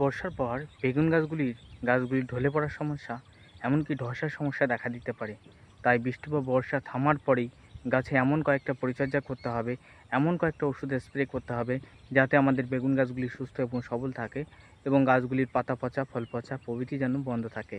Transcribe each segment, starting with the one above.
বর্ষার পর বেগুন গাছগুলির ঢলে পড়ার সমস্যা, এমনকি ধসের সমস্যা দেখা দিতে পারে। তাই বৃষ্টি বা বর্ষা থামার পরেই গাছে এমন কয়েকটা পরিচর্যা করতে হবে, এমন কয়েকটা ওষুধ স্প্রে করতে হবে, যাতে আমাদের বেগুন গাছগুলি সুস্থ এবং সবল থাকে এবং গাছগুলির পাতা পচা, ফল পচা প্রভৃতি যেন বন্ধ থাকে।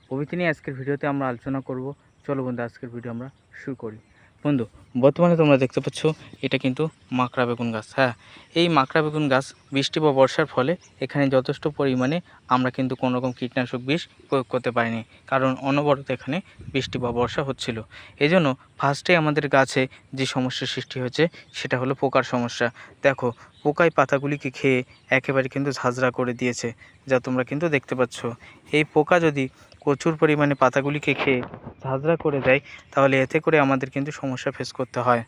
প্রভৃতি নিয়ে আজকের ভিডিওতে আমরা আলোচনা করব। চলো বন্ধু, আজকের ভিডিও আমরা শুরু করি। বন্ধু, বর্তমানে তোমরা দেখতে পাচ্ছ এটা কিন্তু মাকড়া বেগুন গাছ। হ্যাঁ, এই মাকড়া বেগুন গাছ বৃষ্টি বা বর্ষার ফলে এখানে যথেষ্ট পরিমাণে আমরা কিন্তু কোনো রকম কীটনাশক বিষ প্রয়োগ করতে পারিনি, কারণ অনবরত এখানে বৃষ্টি বা বর্ষা হচ্ছিল। এই জন্য ফার্স্টে আমাদের গাছে যে সমস্যার সৃষ্টি হয়েছে সেটা হলো পোকার সমস্যা। দেখো, পোকায় পাতাগুলিকে খেয়ে একেবারে কিন্তু ঝাঁঝরা করে দিয়েছে, যা তোমরা কিন্তু দেখতে পাচ্ছ। এই পোকা যদি প্রচুর পরিমাণে পাতাগুলিকে খেয়ে ঝাঁঝরা করে দেয়, তাহলে এতে করে আমাদের কিন্তু সমস্যা ফেস করতে হয়।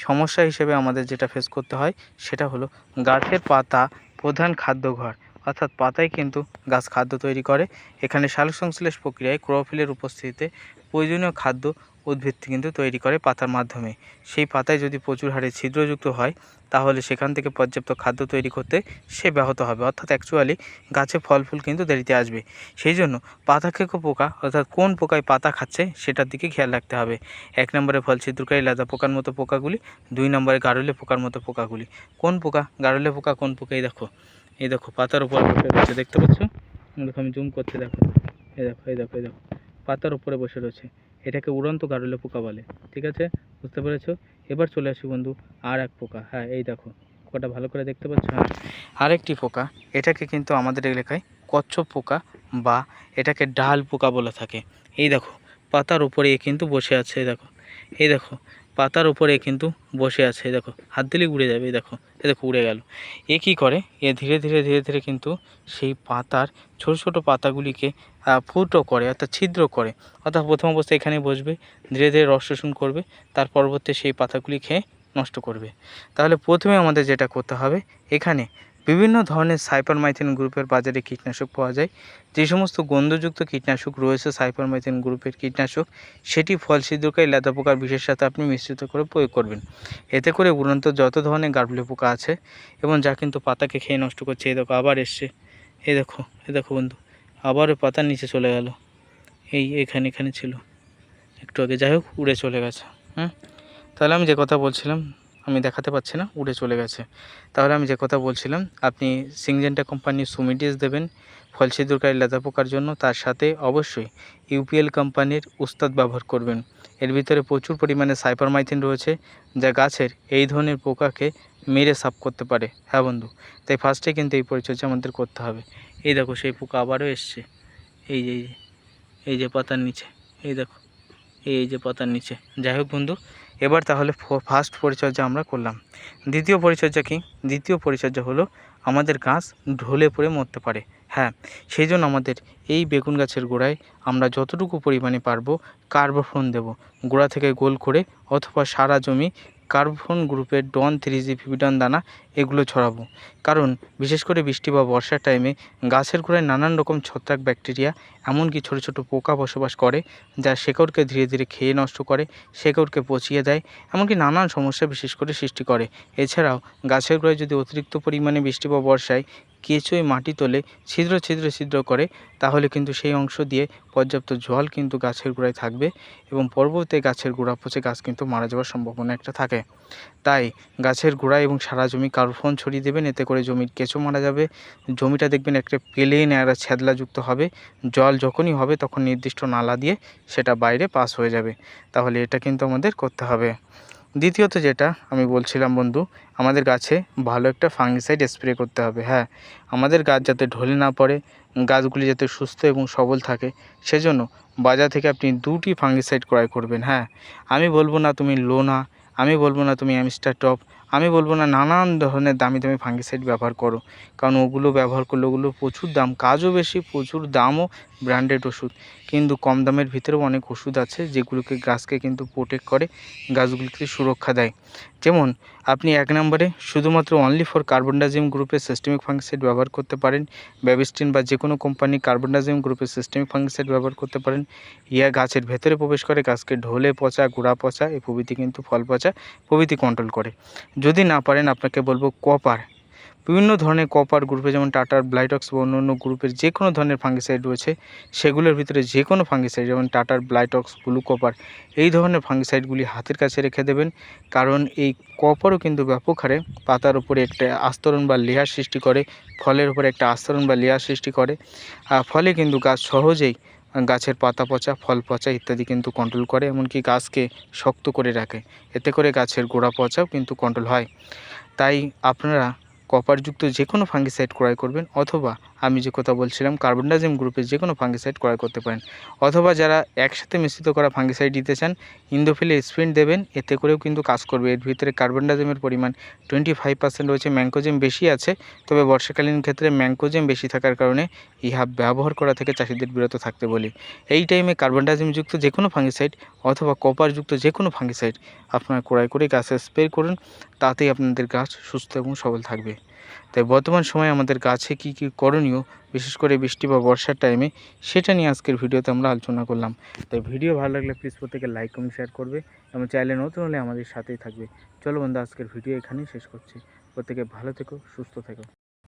সমস্যা হিসেবে আমাদের যেটা ফেস করতে হয় সেটা হলো গাছের পাতা প্রধান খাদ্যঘর, অর্থাৎ পাতাই কিন্তু গাছ খাদ্য তৈরি করে। এখানে সালোকসংশ্লেষ প্রক্রিয়ায় ক্লোরোফিলের উপস্থিতিতে প্রয়োজনীয় খাদ্য উদ্ভিদ কিন্তু তৈরি করে পাতার মাধ্যমে। সেই পাতায় যদি প্রচুর হারে ছিদ্রযুক্ত হয়, তাহলে সেখান থেকে পর্যাপ্ত খাদ্য তৈরি করতে সে ব্যাহত হবে, অর্থাৎ অ্যাকচুয়ালি গাছে ফল ফুল কিন্তু দেরিতে আসবে। সেই জন্য পাতা খেকো পোকা, অর্থাৎ কোন পোকায় পাতা খাচ্ছে সেটার দিকে খেয়াল রাখতে হবে। 1 নম্বরে ফল ছিদ্রকারী লেদা পোকার মতো পোকাগুলি, 2 নম্বরে গারুলে পোকার মতো পোকাগুলি। কোন পোকা? গারুলে পোকা কোন পোকা? এই দেখো পাতার উপর বসে রয়েছে, দেখতে পাচ্ছ? দেখো, আমি জুম করতে, দেখো, এই দেখো পাতার উপরে বসে রয়েছে। এটাকে উড়ন্ত গারুলে পোকা বলে। ঠিক আছে, বুঝতে পেরেছো? এবার চলে আসি বন্ধু আর এক পোকা। হ্যাঁ, এই দেখো পোকাটা ভালো করে দেখতে পাচ্ছ? হ্যাঁ, আরেকটি পোকা, এটাকে কিন্তু আমাদের এলাকায় কচ্ছপ পোকা বা এটাকে ডাল পোকা বলে থাকে। এই দেখো পাতার উপরে এ কিন্তু বসে আছে। এই দেখো পাতার উপরে কিন্তু বসে আছে। এই দেখো, হাত দিলেই উড়ে যাবে। এই দেখো উড়ে গেল। এ কী করে? এ ধীরে ধীরে কিন্তু সেই পাতার ছোট ছোট পাতাগুলিকে ফুটো করে, অর্থাৎ ছিদ্র করে। অর্থাৎ প্রথম অবস্থায় এখানে বসবে, ধীরে ধীরে রস শোষণ করবে, তার পরবর্তী সেই পাতাগুলি খেয়ে নষ্ট করবে। তাহলে প্রথমে আমাদের যেটা করতে হবে, এখানে বিভিন্ন ধরনের সাইপারমাইথিন গ্রুপের বাজারে কীটনাশক পাওয়া যায়। যে সমস্ত গন্ধযুক্ত কীটনাশক রয়েছে সাইপারমাইথিন গ্রুপের কীটনাশক, সেটি ফল ছিদ্রকারী লেদা পোকার বিষের সাথে আপনি মিশ্রিত করে প্রয়োগ করবেন। এতে করে উড়ন্ত যত ধরনের গারুলে পোকা আছে এবং যা কিন্তু পাতাকে খেয়ে নষ্ট করছে, এই দেখো আবার এসছে। এই দেখো বন্ধু, আবারও পাতার নিচে চলে গেল। এখানে ছিল একটু আগে, যাই হোক উড়ে চলে গেছে। তাহলে আমি যে কথা বলছিলাম, আমি দেখাতে পাচ্ছি না, উড়ে চলে গেছে। তাহলে আমি যে কথা বলছিলাম, আপনি সিংজেন্টা কোম্পানির সুমিডিস দেবেন ফল ছিদ্রকারী লেদা পোকার জন্য। তার সাথে অবশ্যই ইউপিএল কোম্পানির উস্তাদ ব্যবহার করবেন। এর ভিতরে প্রচুর পরিমাণে সাইপারমাইথিন রয়েছে, যা গাছের এই ধরনের পোকাকে মেরে সাফ করতে পারে। হ্যাঁ বন্ধু, তাই ফার্স্টে কিন্তু এই পরিচর্যা আমাদের করতে হবে। এই দেখো সেই পোকা আবারও এসছে। এই যে এই যে পাতার নিচে, এই দেখো এই যে পাতার নিচে। যাই হোক বন্ধু, এবার তাহলে ফার্স্ট পরিচর্যা আমরা করলাম। দ্বিতীয় পরিচর্যা কি? দ্বিতীয় পরিচর্যা হলো আমাদের গাছ ঢলে পড়ে মরতে পারে। হ্যাঁ, সেই জন্য আমাদের এই বেগুন গাছের গোড়ায় আমরা যতটুকু পরিমাণে পারবো কার্বোফোন দেব, গোড়া থেকে গোল করে, অথবা সারা জমি কার্বোফোন গ্রুপের ডন 3G ফিবিডন দানা এগুলো ছড়াবো। কারণ বিশেষ করে বৃষ্টি বা বর্ষার টাইমে গাছের গোড়ায় নানান রকম ছত্রাক ব্যাকটেরিয়া, এমনকি ছোটো ছোটো পোকা বসবাস করে, যা শেকড়কে ধীরে ধীরে খেয়ে নষ্ট করে, শেকড়কে পচিয়ে দেয়, এমনকি নানান সমস্যা বিশেষ করে সৃষ্টি করে। এছাড়াও গাছের গোড়ায় যদি অতিরিক্ত পরিমাণে বৃষ্টি বা বর্ষায় কেঁচোয় মাটি তোলে, ছিদ্র করে, তাহলে কিন্তু সেই অংশ দিয়ে পর্যাপ্ত জল কিন্তু গাছের গোড়ায় থাকবে এবং পরবর্তী গাছের গোড়া পচে গাছ কিন্তু মারা যাওয়ার সম্ভাবনা একটা থাকে। তাই গাছের গোড়ায় এবং সারা জমি কার্বোফোন ছড়িয়ে দেবেন। এতে করে জমির কেঁচো মারা যাবে, জমিটা দেখবেন একটা প্লেন একটা ছ্যাদলাযুক্ত হবে। জল যখনই হবে তখন নির্দিষ্ট নালা দিয়ে সেটা বাইরে পাস হয়ে যাবে। তাহলে এটা কিন্তু আমাদের করতে হবে। দ্বিতীয়ত যেটা আমি বলছিলাম বন্ধু, আমাদের গাছে ভালো একটা ফাঙ্গিসাইড স্প্রে করতে হবে। হ্যাঁ, আমাদের গাছ যাতে ঢলে না পড়ে, গাছগুলি যাতে সুস্থ এবং সবল থাকে, সেজন্য বাজার থেকে আপনি 2টি ফাঙ্গিসাইড ক্রয় করবেন। হ্যাঁ, আমি বলবো না তুমি লোনা, আমি বলবো না তুমি অ্যামিস্টার টপ, আমি বলবো না নানান ধরনের দামি দামি ফাঙ্গিসাইড ব্যবহার করো, কারণ ওগুলো ব্যবহার করলে ওগুলো প্রচুর দাম, কাজও বেশি, প্রচুর দামও, ব্র্যান্ডেড ওষুধ। কিন্তু কম দামের ভিতরেও অনেক ওষুধ আছে যেগুলোকে গাছকে কিন্তু প্রোটেক্ট করে, গাছগুলিকে সুরক্ষা দেয়। যেমন আপনি 1 নম্বরে শুধুমাত্র অনলি ফর কার্বনডাজিম গ্রুপের সিস্টেমিক ফাঙ্গিসাইড ব্যবহার করতে পারেন। ব্যাবিস্টিন বা যে কোনো কোম্পানি কার্বনডাজিম গ্রুপের সিস্টেমিক ফাঙ্গিসাইড ব্যবহার করতে পারেন। ইয়া গাছের ভেতরে প্রবেশ করে গাছকে ঢলে পচা, গোড়া পচা এই প্রভৃতি কিন্তু ফল পচা প্রভৃতি কন্ট্রোল করে। যদি না পারেন, আপনাকে বলবো বিভিন্ন ধরনের কপার গ্রুপে যেমন টাটার ব্লাইটক্স বা অন্য অন্য গ্রুপের যে কোনো ধরনের ফাঙ্গিসাইড রয়েছে, সেগুলোর ভিতরে যে কোনো ফাঙ্গিসাইড যেমন টাটার ব্লাইটক্স, ব্লু কপার, এই ধরনের ফাঙ্গিসাইডগুলি হাতের কাছে রেখে দেবেন। কারণ এই কপারও কিন্তু ব্যাপক হারে পাতার উপরে একটা আস্তরণ বা লেয়ার সৃষ্টি করে, ফলের উপরে একটা আস্তরণ বা লেয়ার সৃষ্টি করে, ফলে কিন্তু গাছ সহজেই গাছের পাতা পচা, ফল পচা ইত্যাদি কিন্তু কন্ট্রোল করে, এমনকি গাছকে শক্ত করে রাখে। এতে করে গাছের গোড়া পচাও কিন্তু কন্ট্রোল হয়। তাই আপনারা কপারযুক্ত যে কোনো ফাঙ্গিসাইড ক্রয় করবেন, অথবা আমি যে কথা বলছিলাম কার্বনডাজিম গ্রুপের যে কোনো ফাঙ্গিসাইড ক্রয় করতে পারেন। অথবা যারা একসাথে মিশ্রিত করা ফাঙ্গিসাইড দিতে চান, ইন্দোফিলে স্প্রিন্ট দেবেন, এতে করেও কিন্তু কাজ করবে। এর ভিতরে কার্বনডাজিমের পরিমাণ 25% রয়েছে, ম্যাঙ্কোজেম বেশি আছে, তবে বর্ষাকালীন ক্ষেত্রে ম্যাঙ্কোজেম বেশি থাকার কারণে ইহা ব্যবহার করা থেকে চাষিদের বিরত থাকতে বলি। এই টাইমে কার্বনডাজিমযুক্ত যে কোনো ফাঙ্গিসাইড অথবা কপারযুক্ত যে কোনো ফাঙ্গিসাইড আপনারা ক্রয় করে গাছে স্প্রে করুন, তাতেই আপনাদের গাছ সুস্থ এবং সবল থাকবে। তাই বর্তমান সময়ে আমাদের গাছে কী কী করণীয়, বিশেষ করে বৃষ্টি বা বর্ষার টাইমে, সেটা নিয়ে আজকের ভিডিওতে আমরা আলোচনা করলাম। তাই ভিডিও ভালো লাগলে প্লিজ প্রত্যেকে লাইক কমেন্ট শেয়ার করবে এবং চ্যানেলে নতুন হলে আমাদের সাথেই থাকবে। চলো বন্ধু, আজকের ভিডিও এখানেই শেষ করছি। প্রত্যেকে ভালো থেকো, সুস্থ থেকো।